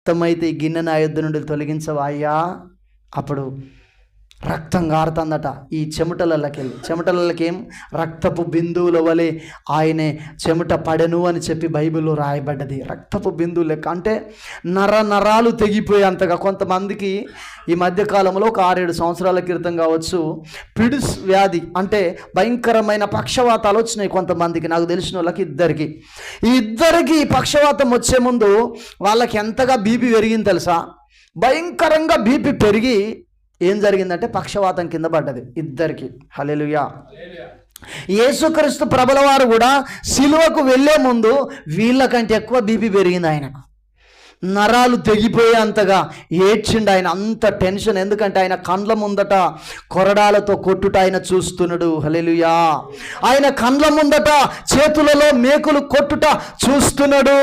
రక్తమైతే ఈ గిన్నె నా యొద్ద నుండి తొలగించవా అయ్యా? అప్పుడు రక్తం గారుతుందట ఈ చెమటలకి ఏం రక్తపు బిందువుల వలె ఆయనే చెమట పడెను అని చెప్పి బైబిల్లో రాయబడ్డది. రక్తపు బిందువు లెక్క అంటే నరాలు తెగిపోయేంతగా. కొంతమందికి ఈ మధ్యకాలంలో ఒక 6-7 సంవత్సరాల క్రితం కావచ్చు పిడుస్ వ్యాధి అంటే భయంకరమైన పక్షవాతాలు వచ్చినాయి కొంతమందికి. నాకు తెలిసిన వాళ్ళకి ఇద్దరికి పక్షవాతం వచ్చే ముందు వాళ్ళకి ఎంతగా బీపీ పెరిగింది తెలుసా? భయంకరంగా బీపీ పెరిగి ఏం జరిగిందంటే పక్షవాతం కింద పడ్డది ఇద్దరికి. హల్లెలూయా. యేసుక్రీస్తు ప్రభుల వారు కూడా సిలువకు వెళ్ళే ముందు వీళ్ళకంటే ఎక్కువ బీపీ పెరిగింది ఆయనకు. నరాలు తెగిపోయేంతగా ఏడ్చిండు ఆయన, అంత టెన్షన్. ఎందుకంటే ఆయన కండ్ల ముందట కొరడాలతో కొట్టుట ఆయన చూస్తున్నాడు. హల్లెలూయా. ఆయన కండ్ల ముందట చేతులలో మేకులు కొట్టుట చూస్తున్నాడు.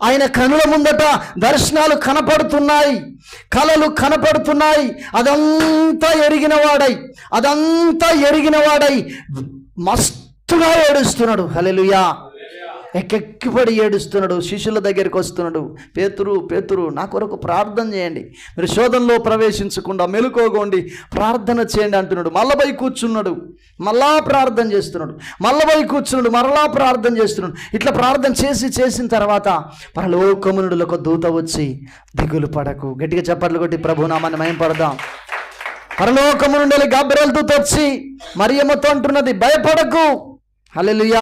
ఆయన కనుల ముందట దర్శనాలు కనపడుతున్నాయి, కలలు కనపడుతున్నాయి. అదంతా ఎరిగిన వాడై మస్తుగా ఏడుస్తున్నాడు. హల్లెలూయా. ఎక్కెక్కిపడి ఏడుస్తున్నాడు. శిష్యుల దగ్గరికి వస్తున్నాడు. పేతురు నా కొరకు ప్రార్థన చేయండి, మీరు శోధనలో ప్రవేశించకుండా మెలుకోగోండి, ప్రార్థన చేయండి అంటున్నాడు. మళ్ళీ కూర్చున్నాడు, మళ్ళా ప్రార్థన చేస్తున్నాడు, మళ్ళీ కూర్చున్నాడు, మరలా ప్రార్థన చేస్తున్నాడు. ఇట్లా ప్రార్థన చేసిన తర్వాత పరలోకము నుండి ఒక దూత వచ్చి, దిగులు పడకు, గట్టిగా చప్పట్లు కొట్టి ప్రభునామాన్ని మహిమపడదాం. పరలోకము నుండి గబ్రియెలు దూత వచ్చి మరియమ్మతో అంటున్నది, భయపడకు. హల్లెలూయా.